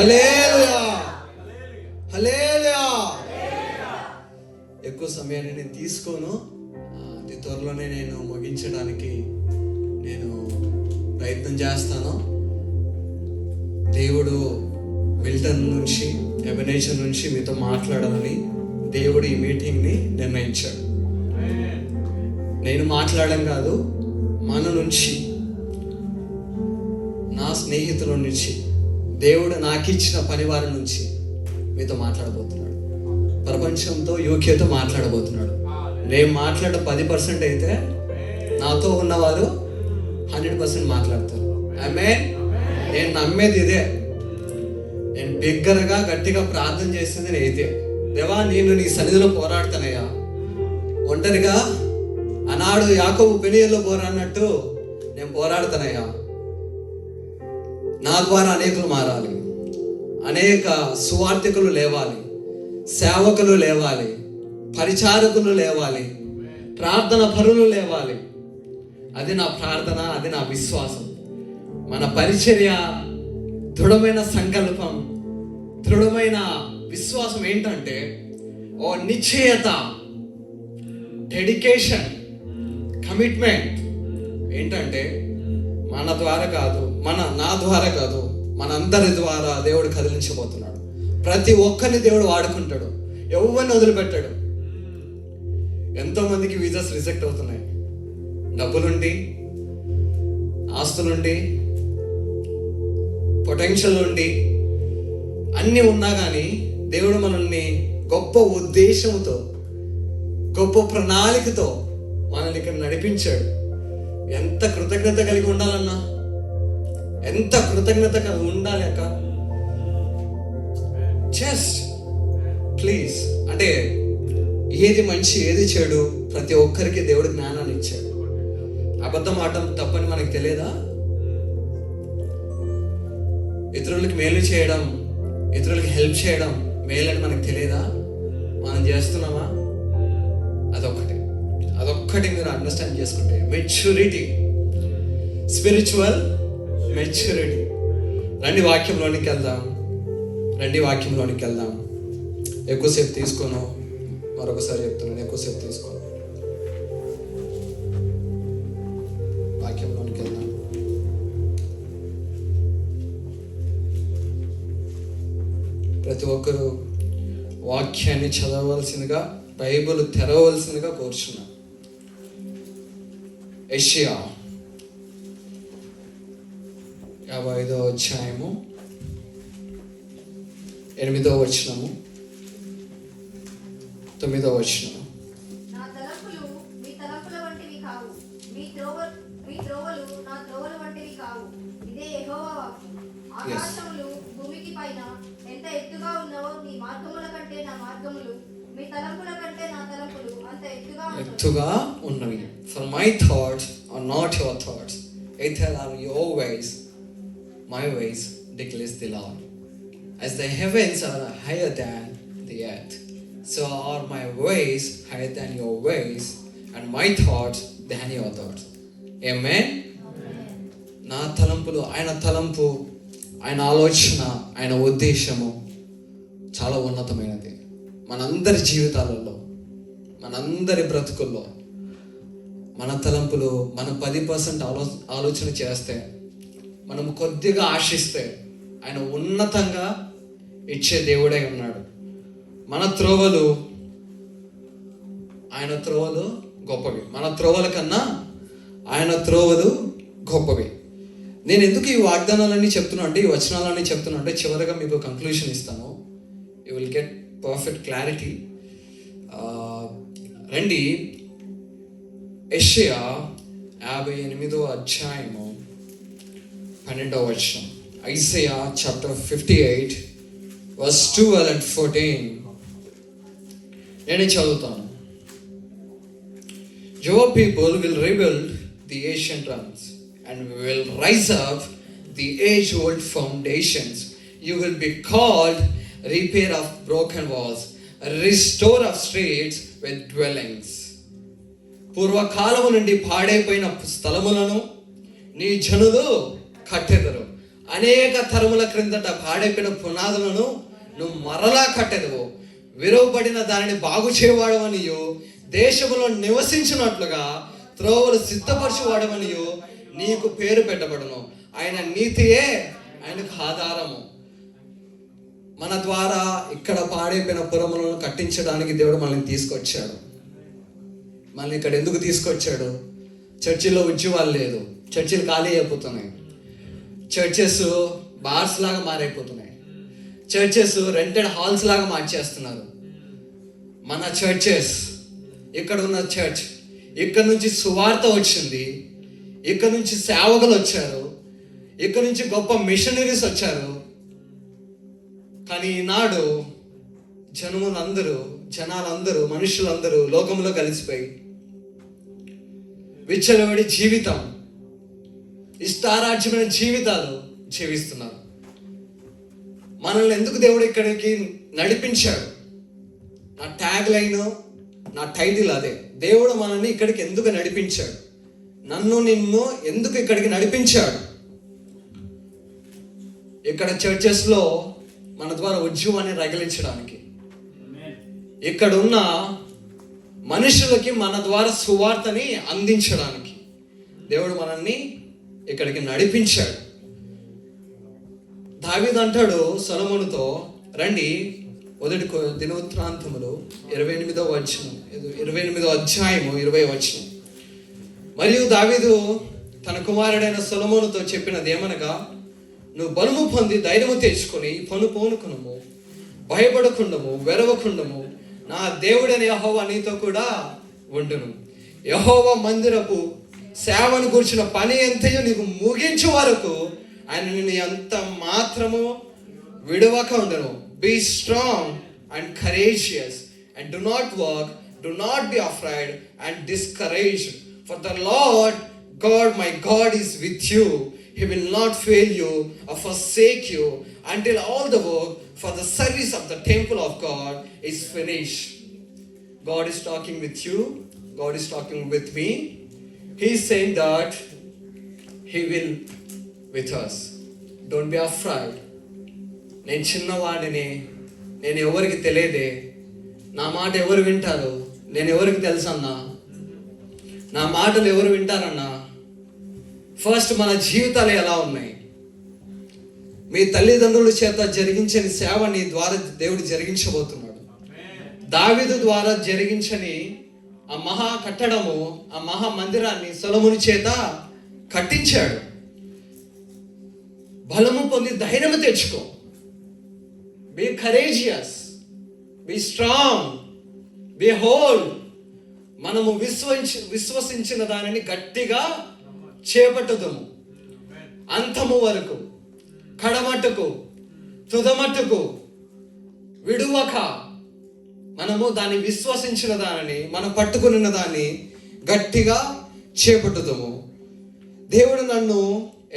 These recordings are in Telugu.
హల్లెలూయా, హల్లెలూయా. ఎక్కువ సమయాన్ని నేను తీసుకోను. అతి త్వరలోనే నేను ముగించడానికి నేను ప్రయత్నం చేస్తాను. దేవుడు మిల్టన్ నుంచి, ఎబెనేజర్ నుంచి మీతో మాట్లాడాలని దేవుడు ఈ మీటింగ్ని నిర్ణయించాడు. నేను మాట్లాడడం కాదు, మన నుంచి, నా స్నేహితుల నుంచి, దేవుడు నాకు ఇచ్చిన పనివారి నుంచి మీతో మాట్లాడబోతున్నాడు. ప్రపంచంతో యూకేతో మాట్లాడబోతున్నాడు. నేను మాట్లాడే 10% అయితే నాతో ఉన్నవారు 100% మాట్లాడతారు. ఆమేన్. నేను నమ్మేది ఇదే. నేను బిగ్గరగా గట్టిగా ప్రార్థన చేస్తుంది నేను అయితే, దేవా నేను నీ సన్నిధిలో పోరాడతానయ్యా. ఒంటరిగా ఆనాడు యాకోబు పెనియల్లో పోరాడినట్టు నేను పోరాడతానయ్యా. నా ద్వారా అనేకులు మారాలి, అనేక సువార్థికులు లేవాలి, సేవకులు లేవాలి, పరిచారకులు లేవాలి, ప్రార్థన పరులు లేవాలి. అది నా ప్రార్థన, అది నా విశ్వాసం. మన పరిచర్య దృఢమైన సంకల్పం, దృఢమైన విశ్వాసం ఏంటంటే ఓ నిశ్చయత, డెడికేషన్, కమిట్మెంట్ ఏంటంటే మన ద్వారా కాదు, నా ద్వారా కాదు, మనందరి ద్వారా దేవుడు కదిలించబోతున్నాడు. ప్రతి ఒక్కరిని దేవుడు వాడుకుంటాడు, ఎవరిని వదిలిపెట్టాడు. ఎంతో మందికి వీసాస్ రిజెక్ట్ అవుతున్నాయి. డబ్బులుండి, ఆస్తులుండి, పొటెన్షియల్ ఉండి, అన్నీ ఉన్నా కానీ దేవుడు మనల్ని గొప్ప ఉద్దేశంతో, గొప్ప ప్రణాళికతో మనల్ని ఇక్కడ నడిపించాడు. ఎంత కృతజ్ఞత కలిగి ఉండాలన్నా, ఎంత కృతజ్ఞత కలిగి ఉండాలి అక్క. జస్ట్ ప్లీజ్, అంటే ఏది మంచి ఏది చెడు ప్రతి ఒక్కరికి దేవుడు జ్ఞానాన్ని ఇచ్చాడు. అబద్ధం ఆడటం తప్పని మనకు తెలియదా? ఇతరులకి మేలు చేయడం, ఇతరులకి హెల్ప్ చేయడం మేలని మనకు తెలియదా? మనం చేస్తున్నామా? అదొక్కటి మీరు అండర్స్టాండ్ చేసుకుంటే మెచ్యూరిటీ, స్పిరిచువల్ మెచ్యూరిటీ. రండి వాక్యంలోనికి వెళ్దాం. ఎక్కువసేపు తీసుకోను, మరొకసారి చెప్తున్నాను, ఎక్కువసేపు తీసుకోను. వాక్యంలోనికి వెళ్దాం. ప్రతి ఒక్కరూ వాక్యాన్ని చదవవలసిందిగా, బైబిల్ తెరవలసిందిగా కోరుచున్నాను. యెషయా 55వ అధ్యాయము 8వ వచనము, 9వ వచనము. నా తలంపులు మీ తలంపుల వంటివి కావు, మీ త్రోవలు నా త్రోవల వంటివి కావు. ఇదే యెహోవా వాక్కు. ఆకాశములు భూమికి పైన ఎంత ఎత్తుగా ఉన్నావో నీ మార్గముల కంటే నా మార్గములు, మీ తలంపుల కంటే నా తలంపులు అంత ఎత్తుగా ఉన్నవి. For my thoughts are not your thoughts, either are your ways my ways, declares the Lord. As the heavens are higher than the earth, so are my ways higher than your ways, and my thoughts than your thoughts. Amen. నా తలంపులు, ఆయన తలంపు, ఆయన ఆలోచన, ఆయన ఉద్దేశము చాలా ఉన్నతమైనది. మనందరి జీవితాలలో, మనందరి బ్రతుకుల్లో మన తలంపులు, మనం 10% ఆలోచన చేస్తే, మనం కొద్దిగా ఆశిస్తే ఆయన ఉన్నతంగా ఇచ్చే దేవుడై ఉన్నాడు. మన త్రోవలు, ఆయన త్రోవలు గొప్పవి. మన త్రోవల కన్నా ఆయన త్రోవలు గొప్పవి. నేను ఎందుకు ఈ వాగ్దానాలన్నీ చెప్తున్నా అంటే, ఈ వచనాలన్నీ చెప్తున్నా అంటే, చివరిగా మీకు కంక్లూషన్ ఇస్తాను. You will get perfect clarity. రండి, యెషయా 58వ అధ్యాయము 12వ వచనం. Isaiah chapter 58 verse 12 and 14. నేను చదువుతాను. Your people will rebuild the ancient ruins and will rise up the age-old foundations. You will be called repair of broken walls, restore of streets with dwellings. పూర్వకాలము నుండి పాడైపోయిన స్థలములను నీ జనులు కట్టెదరు, అనేక తరముల క్రిందట పాడైపోయిన పునాదులను నువ్వు మరలా కట్టెదవు. విరవబడిన దానిని బాగు చేయవాడవనియు, దేశములో నివసించినట్లుగా త్రోవలు సిద్ధపరచువాడవనియు నీకు పేరు పెట్టబడును. ఆయన నీతియే ఆయనకు ఆధారము. మన ద్వారా ఇక్కడ పాడైపోయిన పురములను కట్టించడానికి దేవుడు మనల్ని తీసుకొచ్చాడు. మనల్ని ఇక్కడ ఎందుకు తీసుకొచ్చాడు? చర్చిలో ఉద్యోగాలు లేదు, చర్చిలు ఖాళీ అయిపోతున్నాయి, చర్చెస్ బార్స్ లాగా మారైపోతున్నాయి, చర్చెస్ రెంటెడ్ హాల్స్ లాగా మార్చేస్తున్నారు. మన చర్చెస్, ఇక్కడ ఉన్న చర్చ్, ఇక్కడ నుంచి సువార్త వచ్చింది, ఇక్కడ నుంచి సేవకులు వచ్చారు, ఇక్కడ నుంచి గొప్ప మిషనరీస్ వచ్చారు. కానీ ఈనాడు జనాలందరూ మనుషులందరూ లోకంలో కలిసిపోయి విచ్చలవిడి జీవితం, ఇష్టారాజ్యమైన జీవితాలు జీవిస్తున్నారు. మనల్ని ఎందుకు దేవుడు ఇక్కడికి నడిపించాడు? నా ట్యాగ్ లైన్, నా టైటిల్ అదే. దేవుడు మనల్ని ఇక్కడికి ఎందుకు నడిపించాడు? నిన్ను ఎందుకు ఇక్కడికి నడిపించాడు? ఇక్కడ చర్చెస్లో మన ద్వారా ఉద్యమాన్ని రగిలించడానికి, ఇక్కడ ఉన్న మనుషులకి మన ద్వారా సువార్తని అందించడానికి దేవుడు మనల్ని ఇక్కడికి నడిపించాడు. దావీదు అంటాడు సొలొమోనుతో, రండి, మొదటి దినవృత్తాంతములు 28వ అధ్యాయము 20వ వచనం. మరియు దావీదు తన కుమారుడైన సొలొమోనుతో చెప్పినది ఏమనగా, నువ్వు బలము పొంది ధైర్యము తెచ్చుకొని పోనుకునము, భయపడకుండము, వెరవకుండము, నా దేవుడైన యెహోవా నీతో కూడా ఉండును. యెహోవా మందిరపు సేవను కూర్చున్న పని ఎంతయో నీకు ముగించు వరకు ఆయన నిన్ను ఎంత మాత్రము విడవక ఉండను. Be strong and courageous and do not work, do not be afraid and discouraged, for the lord God my God is with you. He will not fail you or forsake you until all the work for the service of the temple of God is finished. God is talking with you. God is talking with me. He is saying that He will with us. Don't be afraid. నేను చిన్నవాడిని, నేను ఎవరికి తెలియదే, నా మాట ఎవరు వింటారు? నేను ఎవరికి తెలుసన్నా? నా మాటలు ఎవరు వింటారన్నా? ఫస్ట్ మన జీవితాలు ఎలా ఉన్నాయి? మీ తల్లిదండ్రుల చేత జరిగించని సేవ నీ ద్వారా దేవుడు జరిగించబోతున్నాడు. దావీదు ద్వారా జరిగించని ఆ మహా కట్టడము, ఆ మహా మందిరాన్ని సొలొమోను చేత కట్టించాడు. బలము పొంది ధైర్యము తెచ్చుకో. Be courageous, be strong, be hold. మనము విశ్వసించిన దానిని గట్టిగా చేపట్టుదము, అంతము వరకు, కడమట్టుకు, తుదమట్టుకు విడువక మనము దాన్ని విశ్వసించిన దానిని, మనం పట్టుకున్న దాన్ని గట్టిగా చేపట్టుదము. దేవుడు నన్ను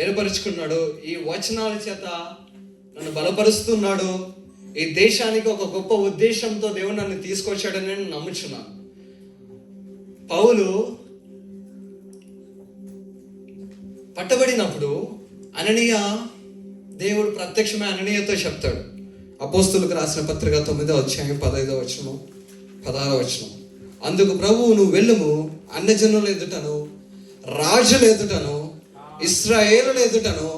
ఏర్పరుచుకున్నాడు, ఈ వచనాల చేత నన్ను బలపరుస్తున్నాడు. ఈ దేశానికి ఒక గొప్ప ఉద్దేశంతో దేవుడు నన్ను తీసుకొచ్చాడని నేను నమ్ముచున్నాను. పౌలు పట్టబడినప్పుడు అననీయ, దేవుడు ప్రత్యక్షమే అననీయతో చెప్తాడు. అపోస్తులకు రాసిన పత్రిక 9వ అధ్యాయం 15వ వచనం 16వ వచనం. అందుకు ప్రభువు, నువ్వు వెళ్ళుము, అన్యజనుల ఎదుటను, రాజుల ఎదుటను, ఇశ్రాయేలుల ఎదుటను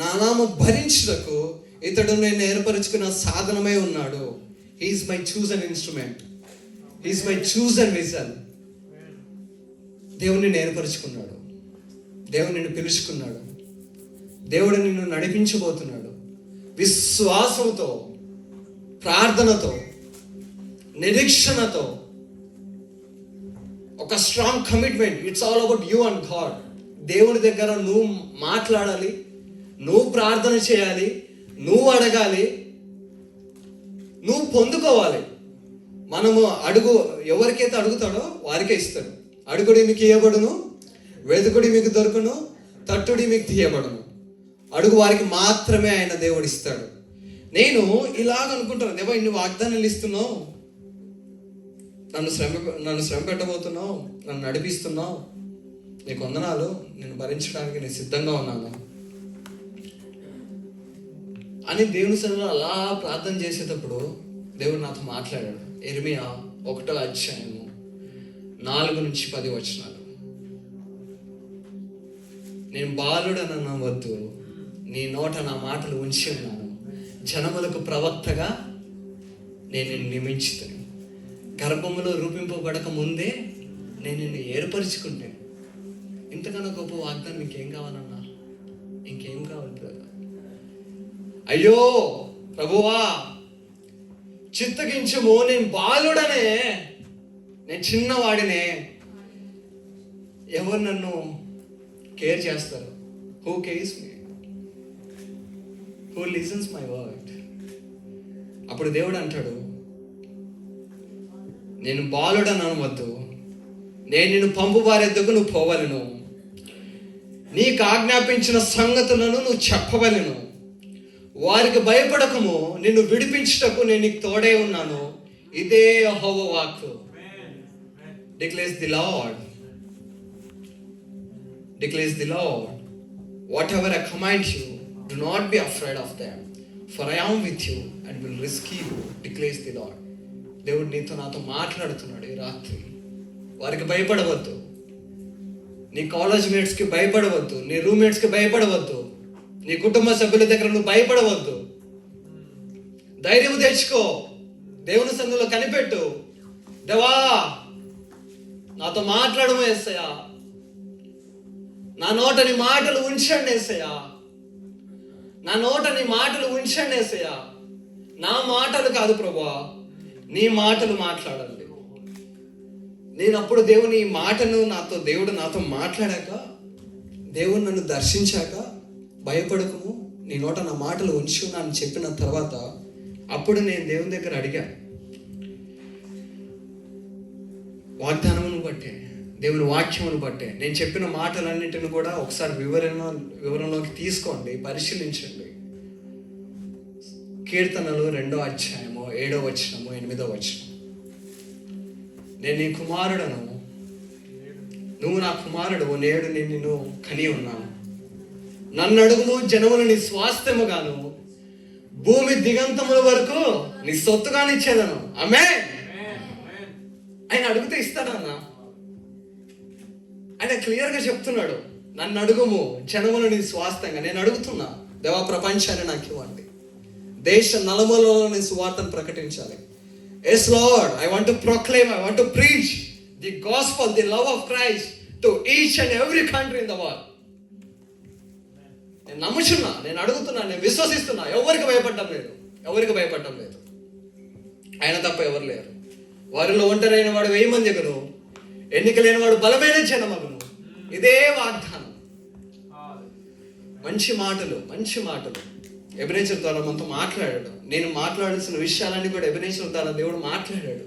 నా నామము భరించుటకు ఇతడు నేను ఏర్పరచుకున్న సాధనమై ఉన్నాడు. He's my chosen instrument, he's my chosen vision. దేవుడు నిన్ను ఏర్పరచుకున్నాడు, దేవుడు నిన్ను పిలుచుకున్నాడు, దేవుడు నిన్ను నడిపించబోతున్నాడు. విశ్వాసంతో, ప్రార్థనతో, నిరీక్షణతో, ఒక strong commitment. It's all about you and God. దేవుడి దగ్గర నువ్వు మాట్లాడాలి, నువ్వు ప్రార్థన చేయాలి, నువ్వు అడగాలి, నువ్వు పొందుకోవాలి. మనము ఎవరికైతే అడుగుతాడో వారికే ఇస్తాడు. అడుగుడి మీకు ఇవ్వబడును, వెతుకుడి మీకు దొరుకును, తట్టుడి మీకు తీయబడును. అడుగు వారికి మాత్రమే ఆయన దేవుడు ఇస్తాడు. నేను ఇలాగ అనుకుంటాను, దేవా ఇన్ని వాగ్దానాలు ఇస్తున్నావు, నన్ను శ్రమ పెట్టబోతున్నావు, నన్ను నడిపిస్తున్నావు, నీకు వందనాలు, నేను భరించడానికి నేను సిద్ధంగా ఉన్నాను. అని దేవుని సన్నిధిలో అలా ప్రార్థన చేసేటప్పుడు దేవుడు నాతో మాట్లాడాడు. ఇర్మియా 1వ అధ్యాయము 4-10 వచనాలు. నేను బాలుడనన్న వద్దు, నీ నోట నా మాటలు ఉంచి ఉన్నాను. జనములకు ప్రవక్తగా నేను నిన్ను నియమించుతాను. గర్భములో రూపింపబడక ముందే నేను నిన్ను ఏర్పరచుకుంటాను. ఇంతకన్నా గొప్ప వాగ్దానం ఇంకేం కావాలన్నా? ఇంకేం కావాలి బ్రదర్? అయ్యో ప్రభువా చిత్తగించము, నేను బాలుడనే, నేను చిన్నవాడినే, ఎవరు నన్ను కేర్ చేస్తారు? Who cares me? Who listens my word? అప్పుడు దేవుడు అంటాడు, నేను బాలుడని అనవద్దు, నేను నిన్ను పంపు వారెద్దకు నువ్వు పోవలను, నీకు ఆజ్ఞాపించిన సంగతులను నువ్వు చెప్పవలను, వారికి భయపడకము, నిన్ను విడిపించుటకు నేను నీకు తోడే ఉన్నాను. ఇదే యెహోవా వాక్కు. Declares the lord. Declares the Lord, whatever I command you, do not be afraid of them, for I am with you and will rescue you, declares the Lord. దేవుడు నీతో నాతో మాట్లాడుతున్నాడు ఈ రాత్రి. వారికి భయపడవద్దు, నీ కాలేజ్ మేట్స్కి భయపడవద్దు, నీ రూమ్మేట్స్కి భయపడవద్దు, నీ కుటుంబ సభ్యుల దగ్గర నువ్వు భయపడవద్దు. ధైర్యం తెచ్చుకో, దేవుని సన్నిధిలో కనిపెట్టు. దేవా నాతో మాట్లాడము యేసయ్యా, నా నోట నీ మాటలు ఉంచండి యేసయ్యా, నా నోట నీ మాటలు ఉంచండి యేసయ్యా. నా మాటలు కాదు ప్రభువా, నీ మాటలు మాట్లాడండి. నేను అప్పుడు దేవుని మాటను దేవుడు నాతో మాట్లాడాక, దేవుడు నన్ను దర్శించాక, భయపడకము, నీ నోట నా మాటలు ఉంచు అని చెప్పిన తర్వాత అప్పుడు నేను దేవుని దగ్గర అడిగా. వాగ్దానమును బట్టే, దేవుని వాక్యమును బట్టే, నేను చెప్పిన మాటలన్నింటిని కూడా ఒకసారి వివరంలోకి తీసుకోండి, పరిశీలించండి. కీర్తనలు 2వ అధ్యాయము 7వ వచనము 8వ వచనం. నేను నీ కుమారుడను, నువ్వు నా కుమారుడు, నేడు నేను నిన్ను కని ఉన్నాను. నన్ను అడుగుము, జనములు నీ స్వాస్థ్యముగాను, భూమి దిగంతముల వరకు నీ సొత్తుగాను ఇచ్చేదను. ఆమేన్. ఆయన అడిగితే ఇస్తాడన్నా. ఆయన క్లియర్గా చెప్తున్నాడు, నన్ను అడుగుము, జనములు నీ స్వాస్థ్యంగా. నేను అడుగుతున్నా, దేవా ప్రపంచాన్ని నాకు ఇవ్వండి, దేశ నలుమూలలో నీ సువార్తను ప్రకటించాలి. Yes Lord, I want to proclaim, I want to preach the gospel, the love of Christ to each and every country in the world. నేను నమ్ముచున్నా, నేను అడుగుతున్నా, నేను విశ్వసిస్తున్నా. ఎవరికి భయపడటం లేదు, ఎవరికి భయపడటం లేదు. ఆయన తప్ప ఎవరు లేరు. వారిలో ఒంటరైన వాడు 1000 మంది ఎగురు, ఎన్నిక లేని వాడు బలమైన జనమగును. ఇదే వాగ్దానం. మంచి మాటలు, మంచి మాటలు. ఎబెనేజర్ ద్వారా మనతో మాట్లాడాడు. నేను మాట్లాడాల్సిన విషయాలన్నీ కూడా ఎబెనేజర్ ద్వారా దేవుడు మాట్లాడాడు.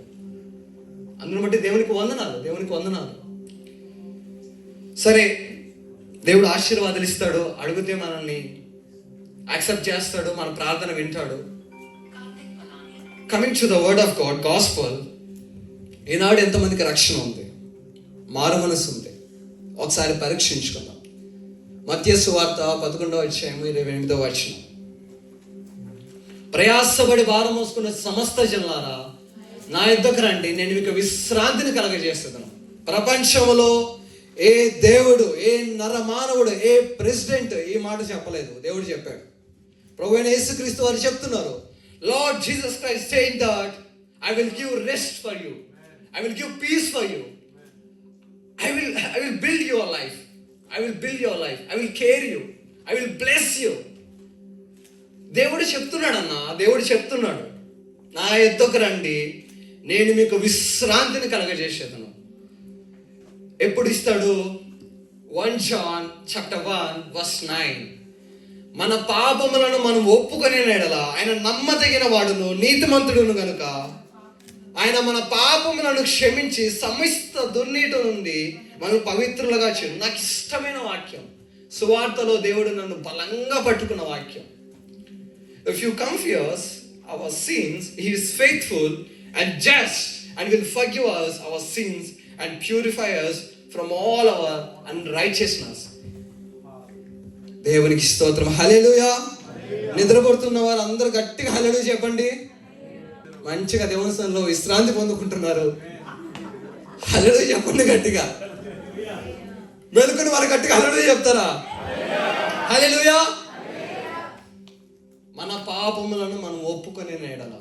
అందుని బట్టి దేవునికి వందనాలు, దేవునికి వందనాలు. సరే, దేవుడు ఆశీర్వాదాలు ఇస్తాడు, అడిగితే మనల్ని యాక్సెప్ట్ చేస్తాడు, మన ప్రార్థన వింటాడు. Coming to the word of God, gospel. ఈనాడు ఎంతమందికి రక్షణ ఉంది, మారు మనసు ఉంది? ఒకసారి పరీక్షించుకుందాం. మత్తయి సువార్త 11వ అధ్యాయం 28వ వచనం. ప్రయాసపడి భారం మోసుకున్న సమస్త జనులారా నా యొద్దకు రండి, నేను మీకు విశ్రాంతిని కలగజేస్తున్నాను. ప్రపంచంలో ఏ దేవుడు, ఏ నరమానవుడు, ఏ ప్రెసిడెంట్ ఈ మాట చెప్పలేదు, దేవుడు చెప్పాడు. ప్రభువైన యేసుక్రీస్తు వారు చెప్తున్నారు, lord Jesus Christ saying that I will give rest for you, I will give peace for you, I will build your life, I will build your life, I will care you, I will bless you. దేవుడు చెప్తున్నాడు అన్న, దేవుడు చెప్తున్నాడు, నా యొద్దకు రండి, నేను మీకు విశ్రాంతిని కలగజేసేదను. ఎప్పుడు ఇస్తాడు? 1 John chapter 1 verse 9. మన పాపములను మనం ఒప్పుకునే ఎడల ఆయన నమ్మదగిన వాడును నీతిమంతుడును గనుక ఆయన మన పాపములను క్షమించి సమస్త దుర్నీతి నుండి మనం పవిత్రులుగా చేయను. నాకు ఇష్టమైన వాక్యం, సువార్తలో దేవుడు నన్ను బలంగా పట్టుకున్న వాక్యం. If you confess our sins, he is faithful and just and will forgive us our sins and purify us from all our unrighteousness. దేవునికి స్తోత్రం, హల్లెలూయా. నిద్రపడుతున్న వారు అందరూ గట్టిగా హల్లెలూయా చెప్పండి. మంచిగా దేవుని సన్నిధిలో విశ్రాంతి పొందుకుంటున్నారు. హల్లెలూయా చెప్పండి గట్టిగా. మెలుకుని వారు గట్టిగా హల్లెలూయా చెప్తారా? హల్లెలూయా. మన పాపములను మనం ఒప్పుకొని ఎడల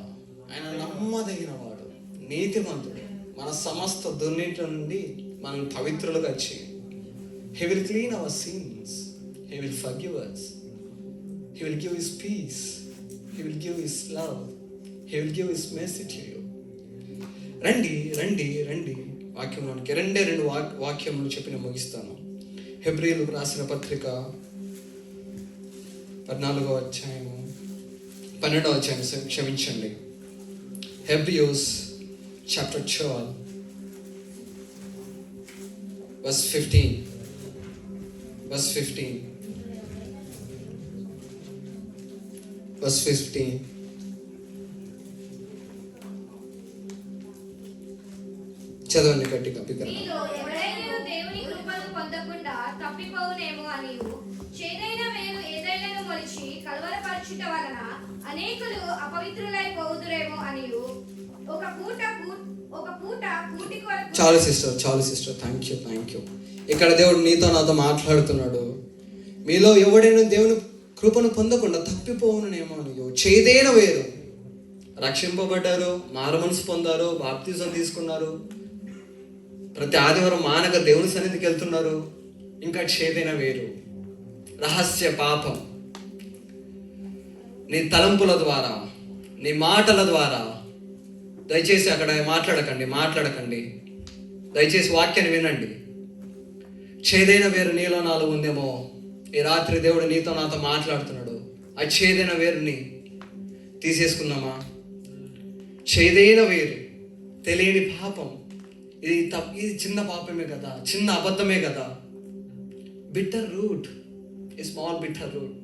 ఆయన నమ్మదగిన వాడు, నీతిమంతుడు, మన సమస్త దుర్నీతి నుండి మనం పవిత్రులుగా చేయి. He will clean our sins. He will forgive us. He will give His peace. He will give His love. He will give His mercy to you. రండి రండి రండి వాక్యంలోనికి. రెండు వాక్యములు చెప్పి ముగిస్తాను. హెబ్రీయులకు రాసిన పత్రిక 14వ అధ్యాయము 12వ అధ్యాయం క్షమించండి. హెబ్రీస్ chapter 12 verse 15. Verse 15. చదవండి గట్టిగా. మీలో ఎవరైనా దేవుని కృపను పొందకుండా తప్పిపోవునేమో అనియు, చేదైన వేరు ఏదైనా మొలిచి కలవరపరచుట వలన అనేకులు అపవిత్రులై పోవుదురేమో అనియు, ఒక పూట కూటి కొరకు. చాలు సిస్టర్ థ్యాంక్ యూ. ఇక్కడ దేవుడు నీతో నాతో మాట్లాడుతున్నాడు. మీలో ఎవడైనా దేవుని కృపను పొందకుండా తప్పిపోవునేమో అని. చేదైన వేరు, రక్షింపబడ్డారు, మారుమనసు పొందారు, బాప్తిజం తీసుకున్నారు, ప్రతి ఆదివారం మానక దేవుని సన్నిధికి వెళ్తున్నారు. ఇంకా చేదైన వేరు, రహస్య పాపం, నీ తలంపుల ద్వారా, నీ మాటల ద్వారా. దయచేసి అక్కడ మాట్లాడకండి. దయచేసి వాక్యాన్ని వినండి. చేదైన వేరు నీలో నాలో ఉందేమో. ఈ రాత్రి దేవుడు నీతో నాతో మాట్లాడుతున్నాడు. ఆ చేదైన వేరుని తీసేసుకున్నామా? చేదైన వేరు, తెలియని పాపం, ఇది చిన్న పాపమే కదా, చిన్న అబద్ధమే కదా. Bitter root, a small bitter root.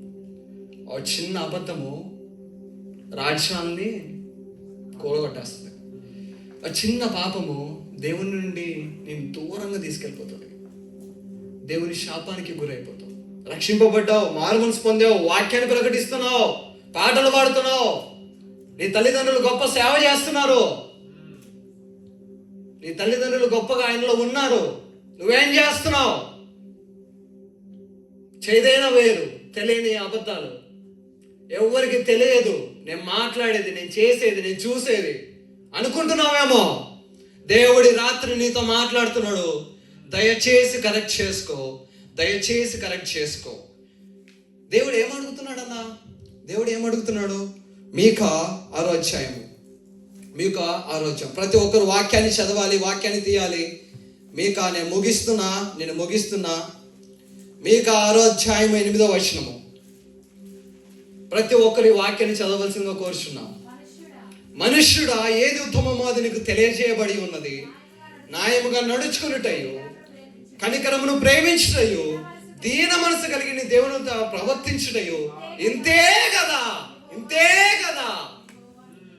ఆ చిన్న అబద్ధము రాజ్యాన్ని కూడగొట్టేస్తుంది. ఆ చిన్న పాపము దేవుని నుండి నేను దూరంగా తీసుకెళ్ళిపోతుంది. దేవుని శాపానికి గురైపోతావు. రక్షింపబడ్డావు, మారుమనసు పొందావు, వాక్యాన్ని ప్రకటిస్తున్నావు, పాటలు పాడుతున్నావు, నీ తల్లిదండ్రులు గొప్ప సేవ చేస్తున్నారు, నీ తల్లిదండ్రులు గొప్పగా ఆయనలో ఉన్నారు. నువ్వేం చేస్తున్నావు? చేదైన వేరు, తెలియని అబద్ధాలు. ఎవరికి తెలియదు నేను మాట్లాడేది, నేను చేసేది, నేను చూసేది అనుకుంటున్నావేమో. దేవుడి రాత్రి నీతో మాట్లాడుతున్నాడు. దయచేసి కరెక్ట్ చేసుకో. దేవుడు ఏమడుగుతున్నాడు? మీకా 6వ అధ్యాయం. ప్రతి ఒక్కరు వాక్యాన్ని చదవాలి, వాక్యాన్ని తీయాలి. మీకా నేను ముగిస్తున్నా. మీకా 6వ అధ్యాయం 8వ వచనము. ప్రతి ఒక్కరి వాక్యాన్ని చదవలసిందిగా కోరుచున్నాం. మనుష్యుడా, ఏది ఉత్తమమో అది నీకు తెలియజేయబడి ఉన్నది. న్యాయముగా నడుచుకున్నటయు, కనికరమును ప్రేమించుటయు, దీన మనసు కలిగి నీ దేవునితో ప్రవర్తించుటయు. ఇంతే కదా.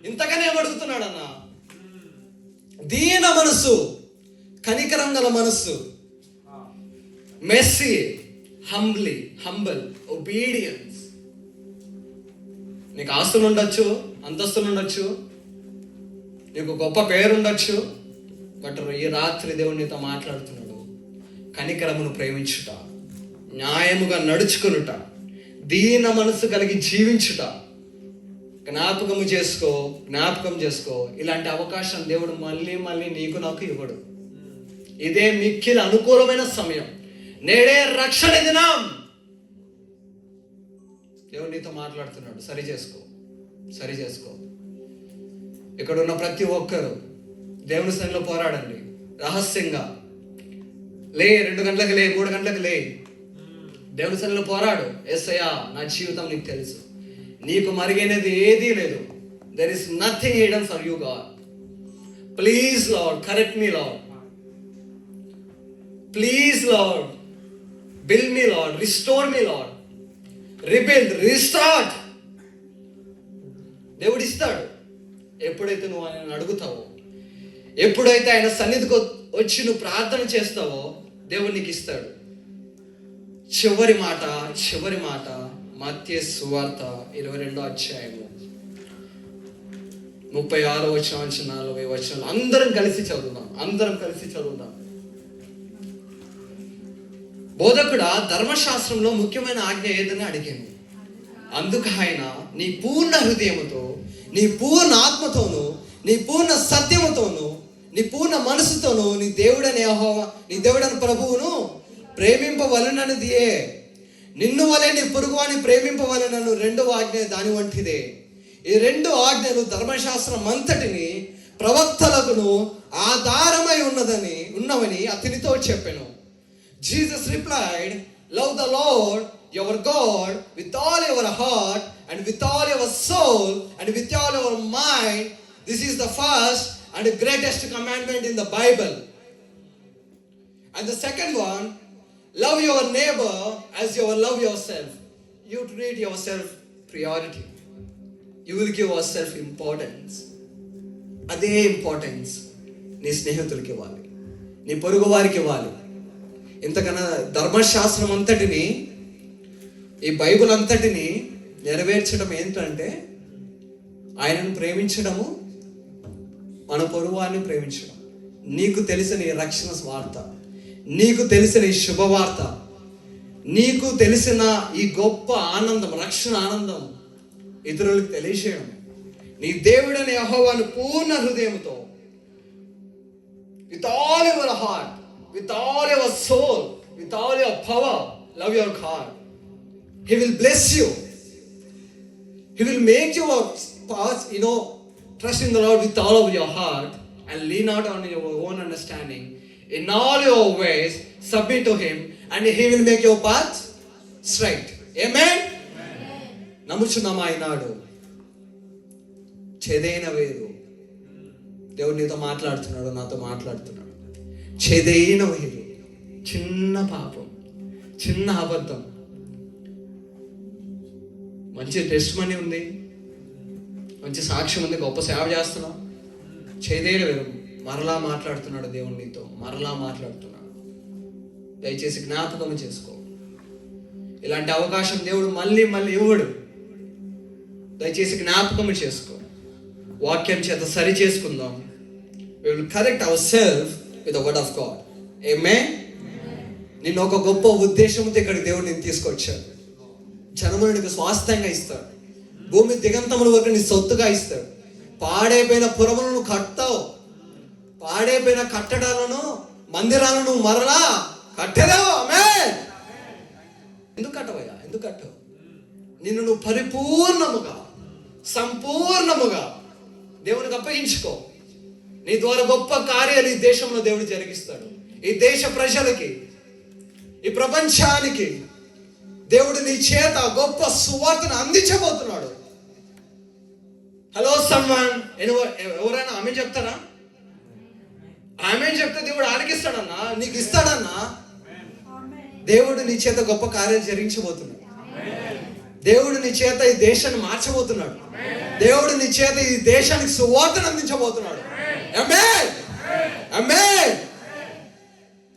ఇంతగానే ఏమడుగుతున్నాడన్నా? దీన మనసు, కనికరం గల మనస్సు, మెస్సీ, హంబల్, ఒబీడియన్స్. నీకు ఆస్తులు ఉండొచ్చు, అంతస్తులు ఉండొచ్చు, నీకు గొప్ప పేరు ఉండొచ్చు. బట్ ఈ రాత్రి దేవుడు నీతో మాట్లాడుతున్నాడు. కనికరమును ప్రేమించుట, న్యాయముగా నడుచుకునుట, దీన మనసు కలిగి జీవించుట. జ్ఞాపకం చేసుకో. ఇలాంటి అవకాశం దేవుడు మళ్ళీ నీకు నాకు ఇవ్వడు. ఇదే మిక్కిలి అనుకూలమైన సమయం. నేడే రక్షణ దినం. దేవుడు నీతో మాట్లాడుతున్నాడు. సరి చేసుకో. ఇక్కడ ఉన్న ప్రతి ఒక్కరు దేవుని సన్నిధిలో పోరాడండి. రహస్యంగా 2 గంటలకు 3 గంటలకు దేవుని సన్నిధిలో పోరాడు. యేసయ్యా, నా జీవితం నీకు తెలుసు, నీకు మరిగైనది ఏదీ లేదు. There is nothing hidden for you God. Please lord, correct me lord. Please lord, build me lord, restore me lord, rebuild, restart. దేవుడు ఇస్తాడు. ఎప్పుడైతే నువ్వు ఆయన అడుగుతావో, ఎప్పుడైతే ఆయన సన్నిధికి వచ్చి నువ్వు ప్రార్థన చేస్తావో, దేవుడు నీకు ఇస్తాడు. చివరి మాట మత్తయి సువార్త 22వ అధ్యాయము 36వ వచనం నుంచి 40వ వచనం అందరం కలిసి చదువుదాం. బోధకుడా, ధర్మశాస్త్రంలో ముఖ్యమైన ఆజ్ఞ ఏదని అడిగాను. అందుకు ఆయన, నీ పూర్ణ హృదయముతో, నీ పూర్ణ ఆత్మతోను, నీ పూర్ణ సత్యముతోను, నీ పూర్ణ మనసుతోను నీ దేవుడని ప్రభువును ప్రేమింపవలననిదియే. నిన్ను వలె నీ పొరుగువాని ప్రేమింపవలనను 2వ ఆజ్ఞ దాని వంటిదే. ఈ 2 ఆజ్ఞలు ధర్మశాస్త్రం అంతటిని ప్రవక్తలకును ఆధారమై ఉన్నవని అతనితో చెప్పెను. Jesus replied, love the Lord your God with all your heart and with all your soul and with all your mind. This is the first and greatest commandment in the Bible. And the second one, love your neighbor as you love yourself. You treat yourself priority. You will give yourself importance. అదే ఇంపార్టెన్స్ నీ స్నేహితులకి ఇవ్వాలి, నీ పొరుగు వారికి ఇవ్వాలి. ఇంతకన్నా ధర్మశాస్త్రం అంతటిని, ఈ బైబుల్ అంతటిని నెరవేర్చడం ఏంటంటే ఆయనను ప్రేమించడము, మన పొరుగువారిని ప్రేమించడం. నీకు తెలిసిన ఈ రక్షణ వార్త, నీకు తెలిసిన ఈ శుభవార్త, నీకు తెలిసిన ఈ గొప్ప ఆనందం, రక్షణ ఆనందం ఇతరులకు తెలియజేయడం. నీ దేవుడైన యెహోవాను పూర్ణ హృదయంతో, with all your heart, with all your soul, with all your power, love your God. He will bless you. He will make your path, trust in the Lord with all of your heart and lean out on your own understanding. In all your ways, submit to Him and He will make your path straight. Amen? నమ్ముచున్నామా? ఈనాడు చేదైన వేరు దేవుడు నీతో మాట్లాడుతున్నాడు, నాతో మాట్లాడుతున్నాడు. చేదైన వేరు, చిన్న పాపం, చిన్న అబద్ధం, మంచి టెస్ట్ మనీ ఉంది, మంచి సాక్ష్యం ఉంది, గొప్ప సేవ చేస్తున్నాం. చేదైన వేరు మరలా మాట్లాడుతున్నాడు దేవుడు నీతో, మరలా మాట్లాడుతున్నాడు. దయచేసి జ్ఞాపకం చేసుకో. ఇలాంటి అవకాశం దేవుడు మళ్ళీ ఇవ్వడు. దయచేసి జ్ఞాపకం చేసుకో. వాక్యం చేత సరి చేసుకుందాం. We will correct ourselves with the word of God. Amen. నిన్ను ఒక గొప్ప ఉద్దేశంతో ఇక్కడికి దేవుడు నేను తీసుకొచ్చాడు. జనములు నీకు స్వాస్థ్యంగా ఇస్తాడు. భూమి దిగంతముల వరకు నీ సొత్తుగా ఇస్తాడు. పాడైపోయిన పురములను కడతావు. పాడైపోయిన కట్టడాలను, మందిరాలను మరలా కట్టలేవు. ఆమేన్. ఎందుకు కట్టవయ్యా? ఎందుకు కట్టవు? నిన్ను నువ్వు పరిపూర్ణముగా, సంపూర్ణముగా దేవునికి అప్పగించుకో. నీ ద్వారా గొప్ప కార్యాలు ఈ దేశంలో దేవుడు జరిగిస్తాడు. ఈ దేశ ప్రజలకి, ఈ ప్రపంచానికి దేవుడు నీ చేత గొప్ప సువార్తను అందించబోతున్నాడు. హలో సమ్వన్, ఎవరైనా ఆమె చెప్తారా? ఆమె చెప్తే దేవుడు ఆలకిస్తాడన్నా, నీకు ఇస్తాడన్నా. దేవుడు నీ చేత గొప్ప కార్యాలు జరిగించబోతున్నాడు. దేవుడు నీ చేత ఈ దేశాన్ని మార్చబోతున్నాడు. దేవుడు నీ చేత ఈ దేశానికి సువార్తను అందించబోతున్నాడు. ఆమేన్, ఆమేన్.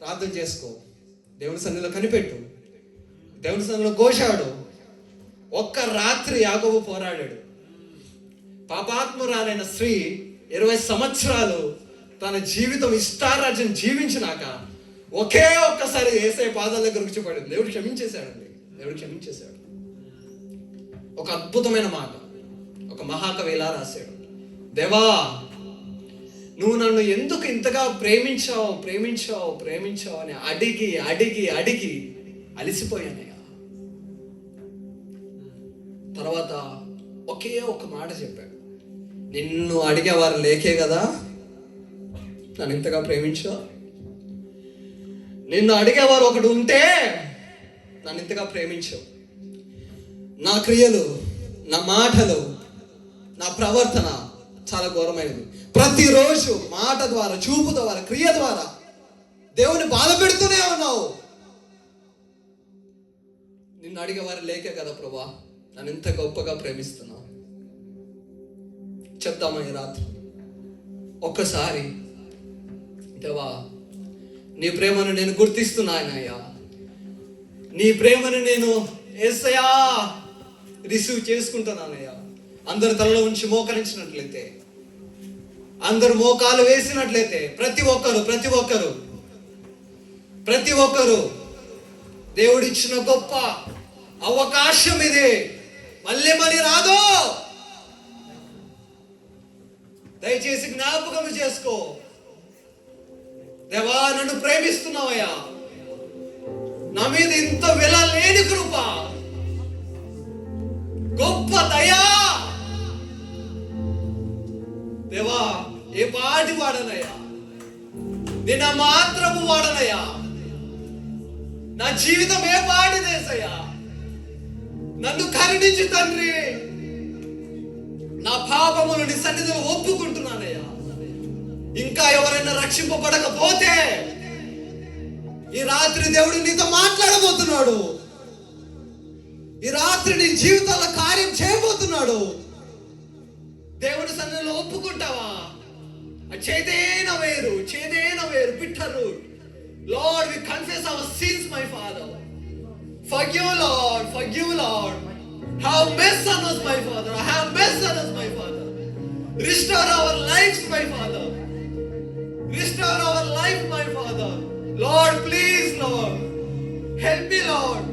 ప్రార్థన చేసుకో. దేవుని సన్నిధిలో కనిపెట్టు. దేవుని సన్నిధిలో కోశాడు. ఒక్క రాత్రి యాకోబు పోరాడాడు. పాపాత్మురాలైన స్త్రీ 20 సంవత్సరాలు తన జీవితం ఇష్టారాజ్యం జీవించినాక ఒకే ఒక్కసారి యేసయ్య పాదాల దగ్గర కూర్చోపడింది. దేవుడు క్షమించేశాడండి. దేవుడు క్షమించేశాడు. ఒక అద్భుతమైన మాట ఒక మహాకవి ఇలా రాశాడు. దేవా, నువ్వు నన్ను ఎందుకు ఇంతగా ప్రేమించావు అని అడిగి అలిసిపోయానయ్యా. తర్వాత ఒకే ఒక మాట చెప్పాడు. నిన్ను అడిగేవారు లేకే కదా నన్ను ఇంతగా ప్రేమించావు. నిన్ను అడిగేవారు ఒకడు ఉంటే నన్ను ఇంతగా ప్రేమించావు. నా క్రియలు, నా మాటలు, నా ప్రవర్తన చాలా ఘోరమైనది. ప్రతిరోజు మాట ద్వారా, చూపు ద్వారా, క్రియ ద్వారా దేవుని బాధ పెడుతూనే ఉన్నావు. నిన్ను అడిగేవారు లేకే కదా ప్రభా నన్ను ఇంత గొప్పగా ప్రేమిస్తున్నావు. చెప్తామా ఈ రాత్రి ఒక్కసారి, దేవా నీ ప్రేమను నేను గుర్తిస్తున్నానయ్యా. నీ ప్రేమను నేను యేసయ్యా రిసీవ్ చేసుకుంటున్నానయ్యా. అందరు తలలో ఉంచి మోకరించినట్లయితే, అందరు మోకాలు వేసినట్లయితే, ప్రతి ఒక్కరు దేవుడిచ్చిన గొప్ప అవకాశం ఇది. మళ్ళీ మళ్ళీ రాదు. దయచేసి జ్ఞాపకం చేసుకో. దేవా, నన్ను ప్రేమిస్తున్నావయ్యా, నా మీద ఇంత వెల లేని కృప, గొప్ప దయా. దేవా, ఏ పాటి వాడనయ్యా, నేను మాత్రము వాడనయ్యా. నా జీవితం ఏ పాటి దేశయ్యా. నన్ను కరుణించి తండ్రి, నా పాపములు నీ సన్నిధిలో ఒప్పుకుంటున్నానయ్యా. ఇంకా ఎవరైనా రక్షింపబడకపోతే ఈ రాత్రి దేవుడు నీతో మాట్లాడబోతున్నాడు. ఈ రాత్రి నీ జీవితాల్లో కార్యం చేయబోతున్నాడు. దేవుడి సన్నిధిలో ఒప్పుకుంటావా? చేదేన వేరు bitter root. Lord, we confess our sins, my Father. Forgive, Lord. Have mercy on us, my Father. Have mercy on us, my Father. Restore our lives, my Father. Restore our life, my Father. Lord, please, Lord. Help me, Lord.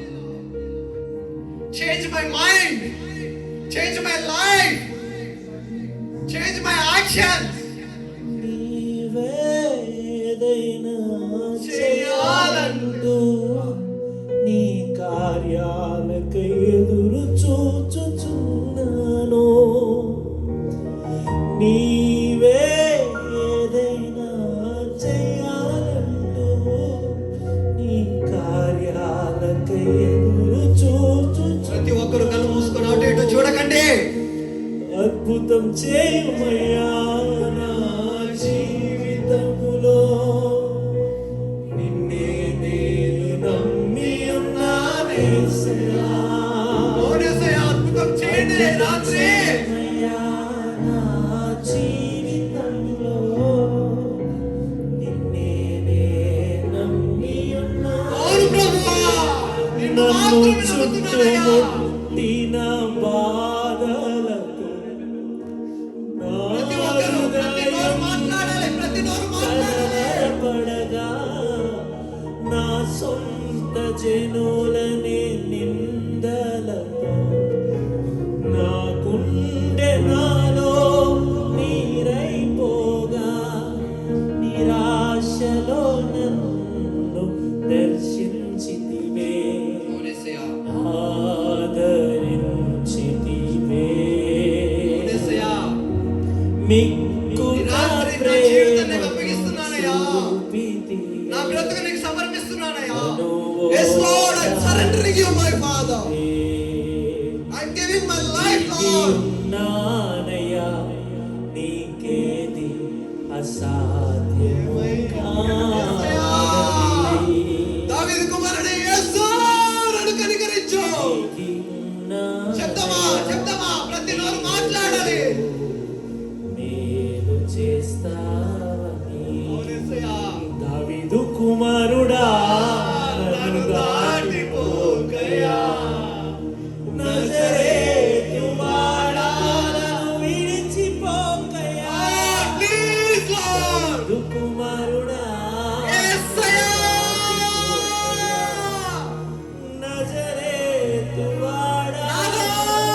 Change my mind. Change my life. Change my actions. నీవేదైనా చేయాలంటూ నీ కార్యాలకై ఎదురు చూచుచున్నాను. నీవేదైనా చేయాలంటూ నీ కార్యాలకై ఎదురు చూచుచున్నాను. ప్రతి ఒక్కరు కళ్ళు మూసుకొని అటు ఇటు చూడకండి. అద్భుతం చేయమయ్యా నా జీవితములో. నిన్నే నేను నమ్మి ఉన్నానేసయ్యా. అద్భుతం చేయండి రాత్రి. నా జీవితంలో నిన్నే నేను నమ్మి ఉన్నాను. నన్ను చుట్టుముట్టిన బాధలతో పడగా నా సొంత జనులని నిందలతో నా గుండె నాలో నీరైపోగా నిరాశలో నన్ను దర్శించితివే, ఆదరించితివే. నా బ్రతుకు నీకు సమర్పిస్తున్నానయ్యా. Yes Lord, I'm surrendering you, my Father. I'm giving my life, Lord. నానయ్యా, నీకేది అసాధ్యము కాదని. దావీదు కుమారుడే యేసు, నన్ను కనికరించు. చెప్తామా ప్రతి నోరు మాట్లాడాలి. మేలు చేస్తావని దావీదు కుమారుడా, నన్ను దాటిపోకయ్యా. నజరేతు వాడా, నన్ను విడిచిపోకయ్యా. దావీదు కుమారుడా, నజరేతు వాడా,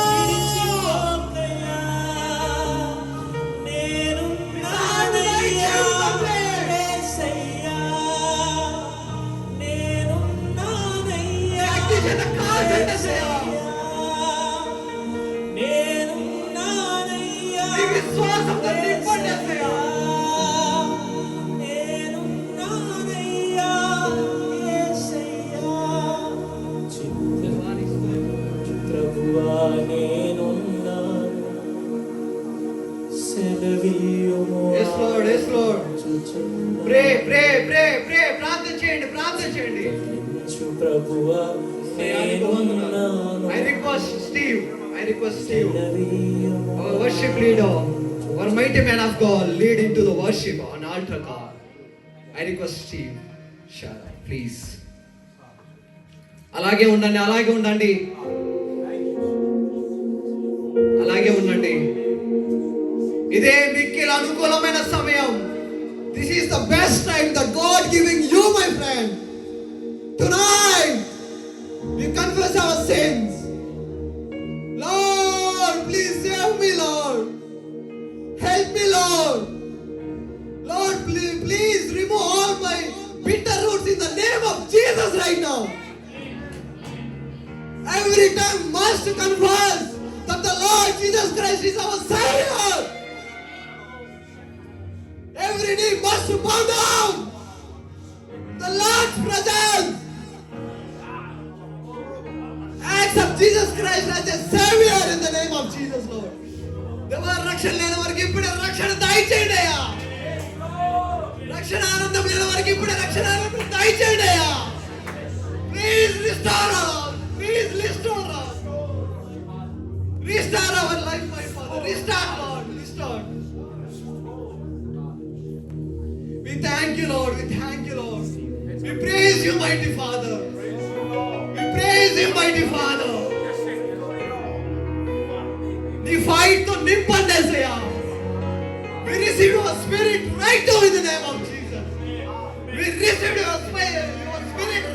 విడిచిపోకయ్యా. నేనున్నానయ్యా, యేసయ్యా. నేనున్నానయ్యా, యేసయ్యా. నేనున్నానయ్యా, యేసయ్యా. నేనున్నానయ్యా, యేసయ్యా. ప్రభువా, నేనున్నాను, సెలవీయుము. Yes Lord, yes Lord. Pray. ప్రార్థన చేయండి. ప్రభువా, నేనున్నాను, I request Steve, సెలవీయుము. our worship leader, our mighty man of God, lead into the worship on altar call. I request Steve, Shara, please. అలాగే ఉండండి. అనుకూలమైన సమయం. This is the best time that God giving you, my friend. Tonight, we confess our sins. Lord, please save me, Lord. Help me, Lord. Lord, please remove all my bitter roots in the name of Jesus right now. Every time must confess that the Lord Jesus Christ is our Savior. Every knee must bow down. The Lord's presence. Accept Jesus Christ as a Savior in the name of Jesus, Lord. దేవా రక్షణ లేని వారికి ఇప్పుడే రక్షణ దయచేయండి అయ్యా. రక్షణ ఆనందం లేని వారికి ఇప్పుడే రక్షణ ఆనందం దయచేయండి అయ్యా. Please restore us. Please restore us. Restore our life, my Father. Restore, Lord. Restore. We thank you, Lord. We thank you, Lord. We praise you, mighty Father. We praise you, mighty Father. The fight to Nimpandeseya. We receive your spirit right now in the name of Jesus. We receive your spirit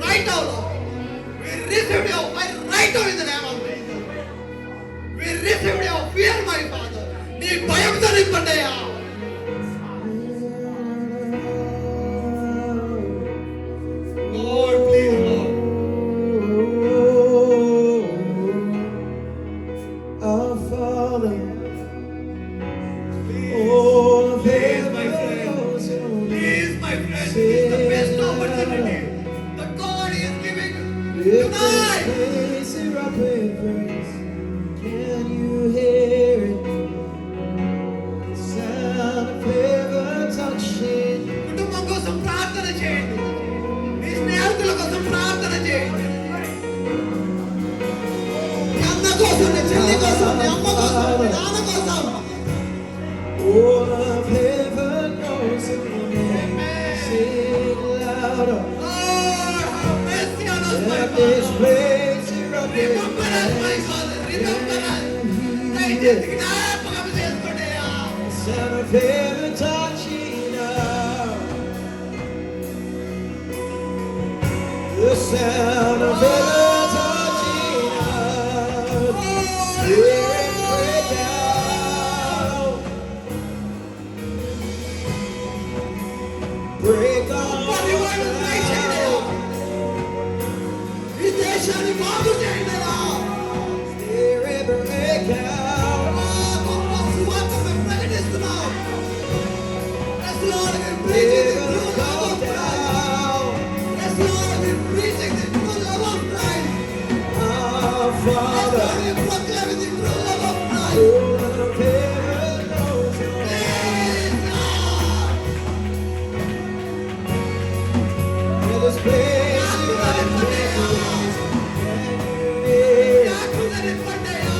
right now, Lord. We receive your fire right now in the name of Jesus. We receive your fear, my Father. నీ భయంతో నింపండియా. Lord, please, Lord. Our Father, Please, my friend. Please, my friend. This is the best opportunity that God is giving tonight. can you hear it? Sound of heaven touching. కుటుంబం కోసం ప్రార్థన చేయండి. మీ స్నేహితుల కోసం ప్రార్థన చేయండి. మీ అన్న కోసం, నీ చెల్లి కోసం, నీ అమ్మ కోసం, నీ నాన్న కోసం. All of heaven knows it. Sing louder. Lord, have mercy on us, my Let this Father. place erupting. Remember us, my Father. Remember us. దయచేసి జ్ఞాపకం చేసుకోండియా. Sound of heaven touching us. The sound of heaven touching us. Hear it break down. Break మరి వాళ్ళు దయచేయండియా. on. ఈ దేశాన్ని బాగు చేయండియా. Hear it break down. గొప్ప సువార్త మేము ప్రకటిస్తున్నాం. Yes, Lord, we're preaching the true love of Christ. Yes, Lord, we're preaching the true love of Christ. Our Yes, Father, Lord, we're proclaiming the true love of Christ. all of heaven knows it. Please, Lord. Let this place erupting. Can you hear it? జ్ఞాపకం నింపండియా.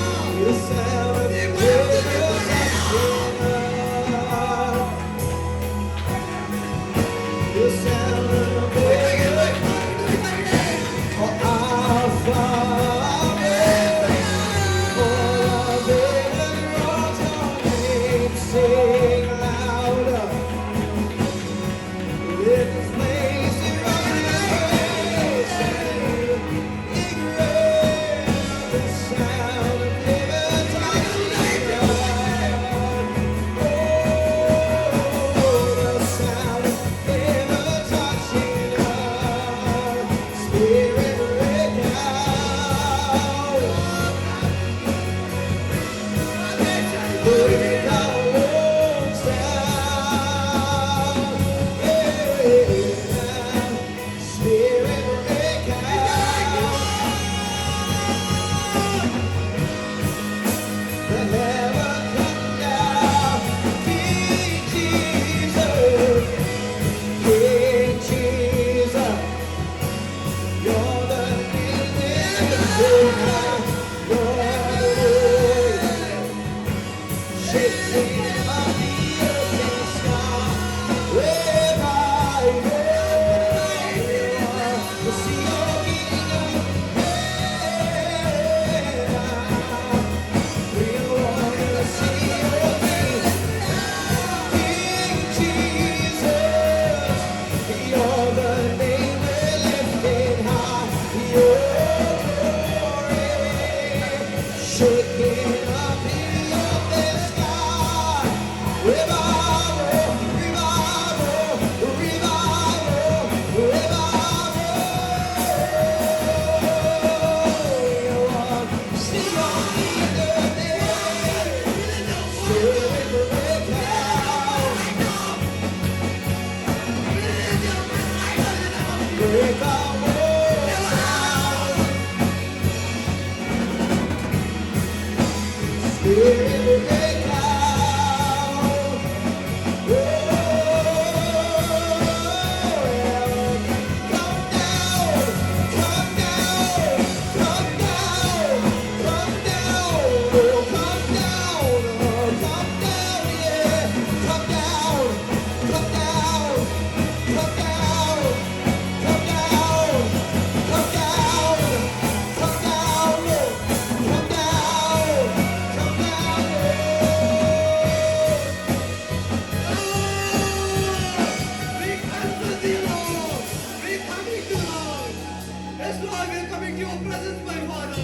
Lord, we are coming to your presence, my Father.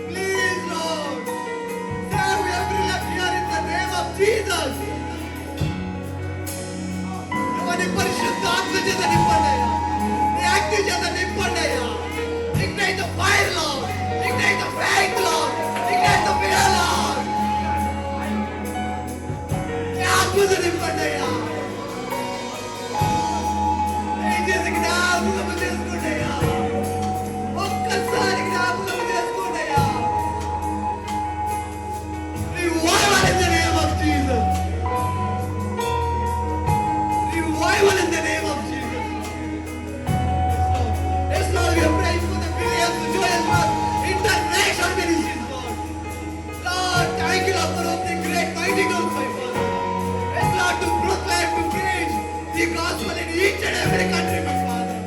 Please, Lord, save every left here in the name of Jesus. ఎవరి పరిశుద్ధాత్మ చేత నింపండియా, నీ అగ్ని చేత నింపండియా. Ignite the fire, Lord. Ignite the faith, Lord. Ignite the fear, Lord. నీ ఆత్మతో నింపండియా. దయచేసి జ్ఞాపకం చేసుకోండియా. ఒక్కసారి జ్ఞాపకం చేసుకోండియా. Revival in the name of Jesus. Revival in the name of Jesus. Yes, Lord, we are praying for the millions to join us international ministries, Lord. Lord, thank you, Lord, for opening great mighty doors, my Father. Yes, Lord, to proclaim, to preach the gospel in each and every country, my Father.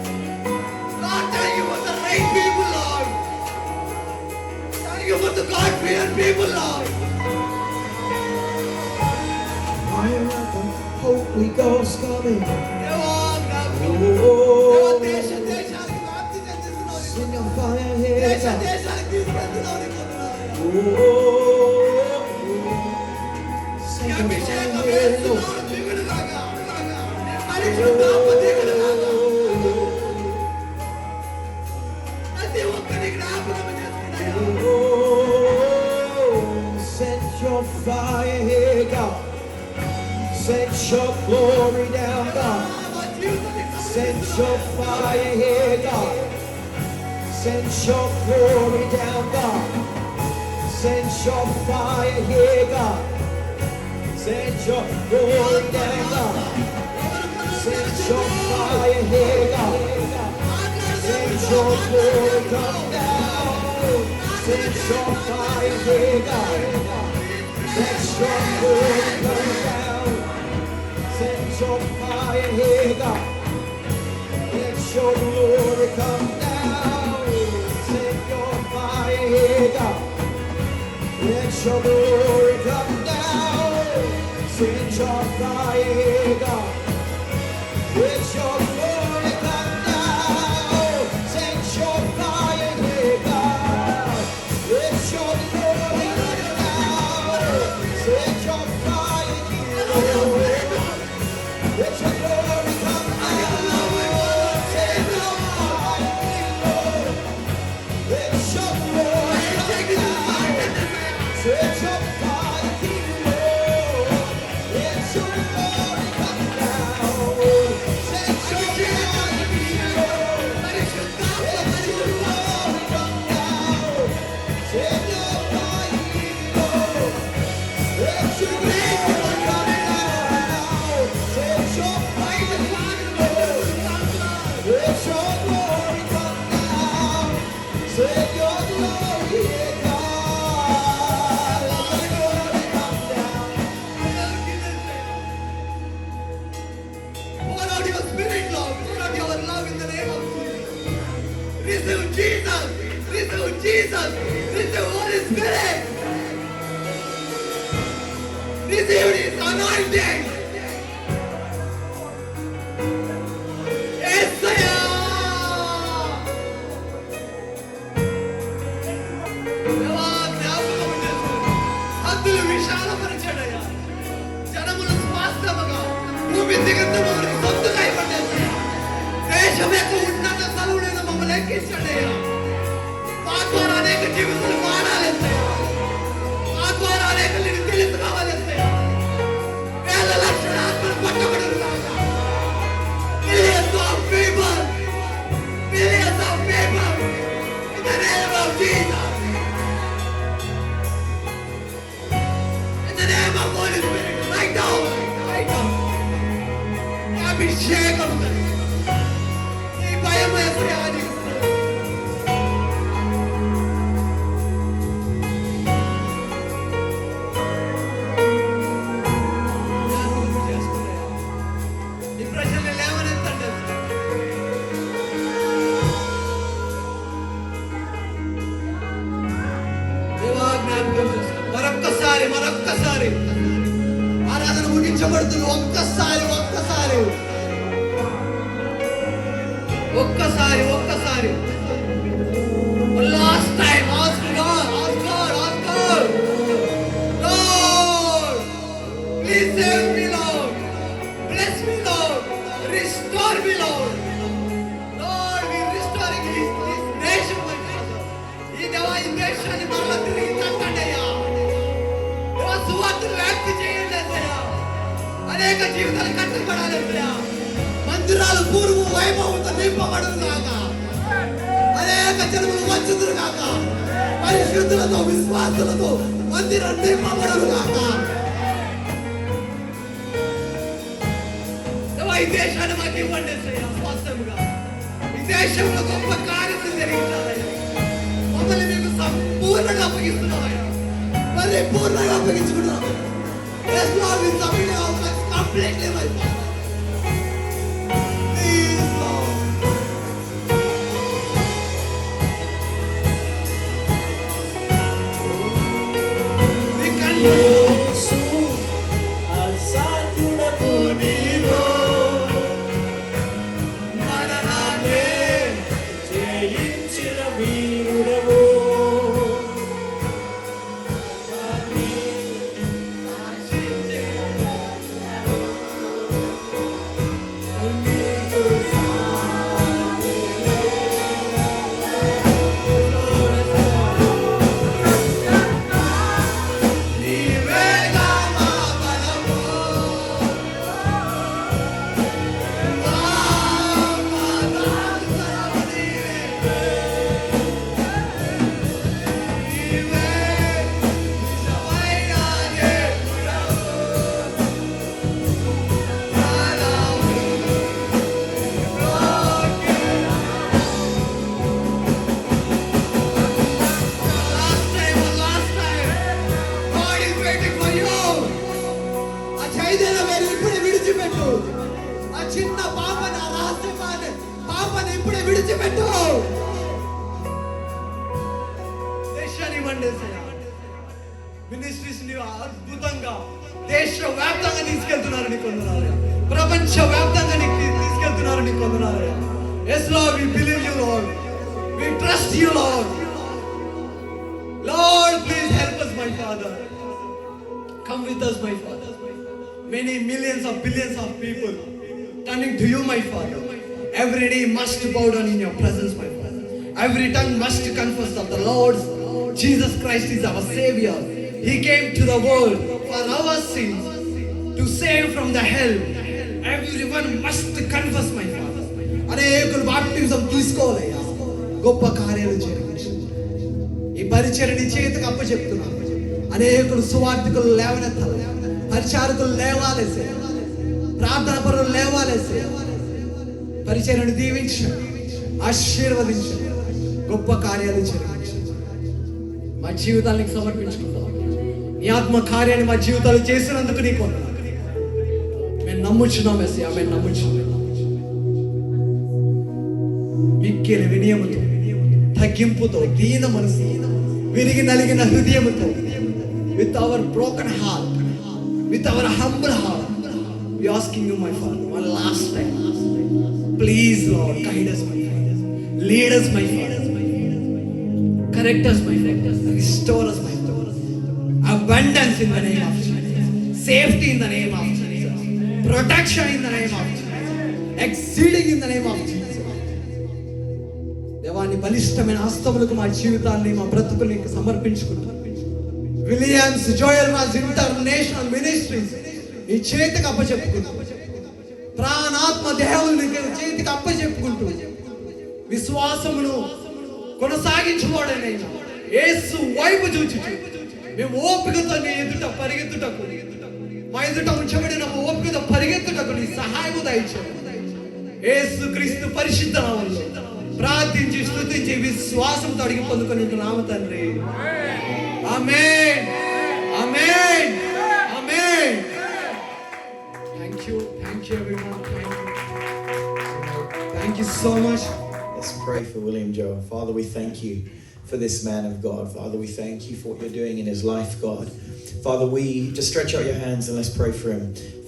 Lord, thank you for the right people, Lord. Thank you for the God-fearing people, Lord. Fire of the Holy Ghost coming. దేవా, జ్ఞాపకం. Oh, దేవా, దేశానికి వ్యాప్తి చెందిస్తున్నావు. send your fire here, God. దేశానికి తీసుకెళ్తున్నావు నీ వందనాలు. Oh, నీ send your అభిషేకం fire here, Lord. వేస్తున్నావు దిగులుగాగా. నీ పరిశుద్ధాత్మ దిగులుగాగా. ప్రతి ఒక్కరిని జ్ఞాపకం చేసుకున్నాయా. Oh, send your fire here, God. Send your glory down, God. మా జీవితానికి Send your fire here, God. Send your glory down, God. Send your fire here, God. Send your glory down, God. Send your fire here, God. Send your glory come down. Send your fire here, God. Let your glory come down. Send your fire here, God. Let your glory come down. Send your fire here, God. Let your glory come down. Send your fire here, God. Let your glory come down. Send your fire here, God. Let your glory come down. Send your fire here, Lord. Let your glory come down. Send your fire here, Lord. Let your glory come down. Send your fire here, Lord. Let your glory come down. Send your fire here, Lord. Let your glory come down. Send your fire here, Lord. Let your glory come down. Send your fire here, Lord. Let your glory come down. Send your glory here, God. Let your glory come down. Pour out your spirit, Lord. Pour out your love in the name of Jesus. Receive Jesus. Receive Jesus. Receive Holy Spirit. Receive His anointing. యేసయ్యా. దేవా, జ్ఞాపకం చేసుకోండి. హద్దులు విశాలపరచాడయ్యా. జనములు స్వాస్థ్యముగా భూమి దిగంత మమ్మల్ని సొంతగా ఇవ్వండి. దేశం యొక్క ఉన్నత స్థలములను మమ్మల్ని ఎక్కించండి. మా ద్వారా అనేక జీవితాలు మారాలి. మా ద్వారా అనేక నీకు తెలుసుకోవాలి. వేల లక్షల ఆత్మలు పట్టబడును. Millions of people. Millions of people. In the name of Jesus. In the name of Holy Spirit. Right now. Right now. నీ అభిషేకం నీ భయం వేసేయాలి. ఈ ప్రజల్ని లేవనెత్తండి. దేవా, జ్ఞాపకం చేసుకోండి. మరొక్కసారి ఆరాధన ముగించబడుతుంది. ఒక్కసారి వండర్సయా. మందిరాలు పూర్వ వైభవంతో నింపబడును గాక. అనేక జనములు వచ్చుదురు గాక. పరిశుద్ధులతో విశ్వాసులతో మందిరం నింపబడును గాక. ఈ దేశాన్ని మాకు ఇవ్వండి స్వాస్థ్యముగా. ఈ దేశంలో గొప్ప కార్యములు జరిగించాలయ్యా. మమ్మల్ని మీకు సంపూర్ణంగా అప్పగిస్తున్నామయ్యా. పరిపూర్ణంగా అప్పగించుకుంటున్నాం. Yes, Lord, we submit our lives completely, my Father. Please, Lord. We can ministries ని అద్భుతంగా దేశ వ్యాప్తంగా తీసుకెళ్తున్నారని కొందనాలు. ప్రపంచ వ్యాప్తంగా తీసుకెళ్తున్నారని కొందనాలు. Yes, Lord, we believe you, Lord. We trust you, Lord. Lord, please help us, my Father. Come with us, my Father. Many millions of billions of people turning to you, my Father. Every day must bow down in your presence, my Father. Every tongue must confess that the Lord Jesus Christ is our Savior. He came to the world for our sins to save from the hell. Everyone must confess, my Father. అనేకులు బాప్టిజం తీసుకోవాలయ్యా. గొప్ప కార్యాలు జరిగించు. ఈ పరిచర్ని చేతికి అప్పచెప్తున్నాను. అనేకులు సువార్థికులు లేవనెత్తాలి. పరిచారకులు లేవాలేసే. ప్రార్థన పరులు లేవాలేసే. పరిచర్ని దీవించండి, ఆశీర్వదించండి, గొప్ప కార్యాలు జరిగించండి. మా జీవితానికి సమర్పించుకుంటాం. నీ ఆత్మ కార్యాన్ని మా జీవితాలు చేసినందుకు నీకు వందనాలు. మేము నమ్ముచున్నాం యేసయ్యా, మేము నమ్ముచున్నాం. మిక్కిలి వినయముతో, తగ్గింపుతో, దీన మనసు, విరిగి నలిగిన హృదయముతో, with our broken heart, with our humble heart, we asking you, my Father, one last time, please, Lord, guide us, my Father, lead us, my Father, correct us, my Father, restore us, my Father, abundance in the name of Jesus, safety in the name of Jesus, protection in the name of Jesus, exceeding in the name of Jesus. దేవాన్ని బలిష్టమైన హస్తములకు మా జీవితాన్ని, మా బ్రతుకుని సమర్పించుకుంటాం. Williams Joel Raj international ministries నీ చేతికి అప్పచెప్పుకుంటూ, ప్రాణాత్మ దేహుల్ని చేతికి అప్పచెప్పుకుంటూ, విశ్వాసమును కొనసాగించుకోవడనైనా యేసు వైపు చూచుచు మేము ఓపికతో నీ ఎదుట పరిగెత్తుటకు, మా ఎదుట ఉంచబడిన ఓపికతో పరిగెత్తుటకు నీ సహాయము దయచేయండి. యేసు క్రీస్తు పరిశుద్ధ నామములో ప్రార్థించి స్తుతించి విశ్వాసంతో అడిగి పొందుకొని ఉంటున్నాము తండ్రి. ఆమేన్, ఆమేన్, ఆమేన్. Thank you everyone. Thank you so much. Let's pray for William Joel. Father, we thank you for this man of God. Father, we thank you for what you're doing in his life, God. Father, we just stretch out your hands and let's pray for him.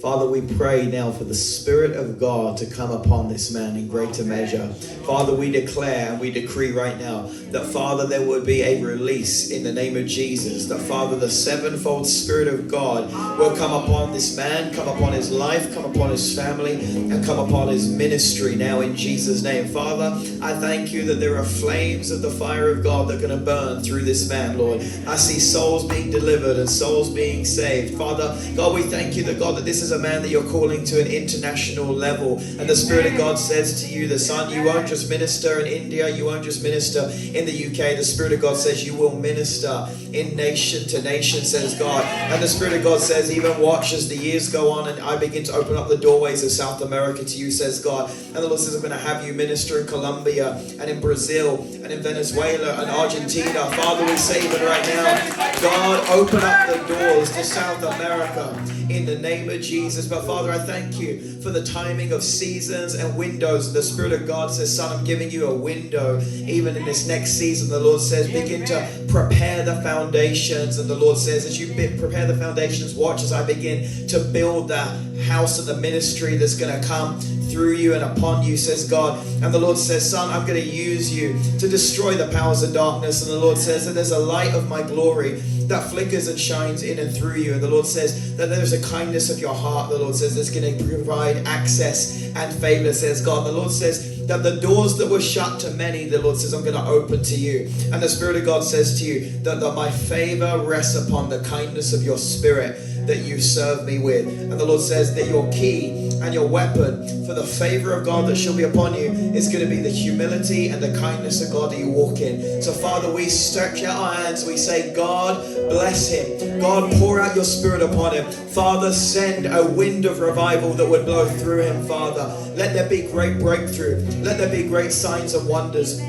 Father, we pray now for the Spirit of God to come upon this man in greater measure. Father, we declare and we decree right now that, Father, there would be a release in the name of Jesus. That, Father, the sevenfold Spirit of God will come upon this man, come upon his life, come upon his family, and come upon his ministry now in Jesus' name. Father, I thank you that there are flames of the fire of God God, that are going to burn through this man, Lord. I see souls being delivered and souls being saved. Father, God, we thank you that, God, that this is a man that you're calling to an international level. And the Spirit of God says to you, the Son, you won't just minister in India, you won't just minister in the UK. The Spirit of God says you will minister in nation to nation, says God. And the Spirit of God says, even watch as the years go on and I begin to open up the doorways of South America to you, says God. And the Lord says, I'm going to have you minister in Colombia and in Brazil and in Venezuela and Argentina. Father, we say even right now, God, open up the doors to South America in the name of Jesus. But Father, I thank you for the timing of seasons and windows. The Spirit of God says, Son, I'm giving you a window even in this next season. The Lord says, begin to prepare the foundations. And the Lord says, as you prepare the foundations, watch as I begin to build that house and the ministry that's going to come through you and upon you, says God. And the Lord says, Son, I'm going to use you to destroy the powers of darkness. And the Lord says that there's a light of my glory that flickers and shines in and through you. And the Lord says that there's a kindness of your heart. The Lord says that's going to provide access and favor, says God. The Lord says that the doors that were shut to many, the Lord says, I'm going to open to you. And the Spirit of God says to you that my favor rests upon the kindness of your spirit that you serve me with. And the Lord says that your key and your weapon for the favor of God that shall be upon you is going to be the humility and the kindness of God that you walk in. So Father, we stretch out our hands. We say, God, bless him. God, pour out your Spirit upon him. Father, send a wind of revival that would blow through him, Father. Let there be great breakthrough. Let there be great signs and wonders.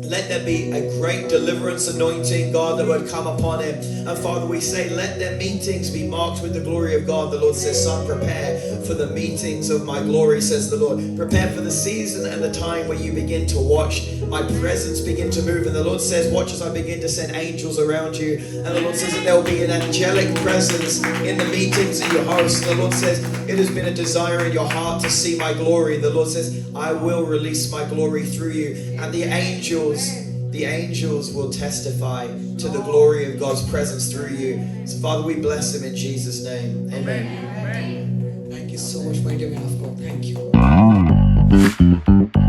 Let there be a great deliverance anointing, God, that would come upon him. And Father, we say, let their meetings be marked with the glory of God. The Lord says, Son, prepare for the meetings of my glory, says the Lord. Prepare for the season and the time where you begin to watch my presence begin to move. And the Lord says, watch as I begin to send angels around you. And the Lord says that there will be an angelic presence in the meetings that you host. The Lord says, it has been a desire in your heart to see my glory. The Lord says, I will release my glory through you. And the angels will testify to the glory of God's presence through you. So Father, we bless him in Jesus' name. Amen. Thank you so much, mighty man of God. Thank you.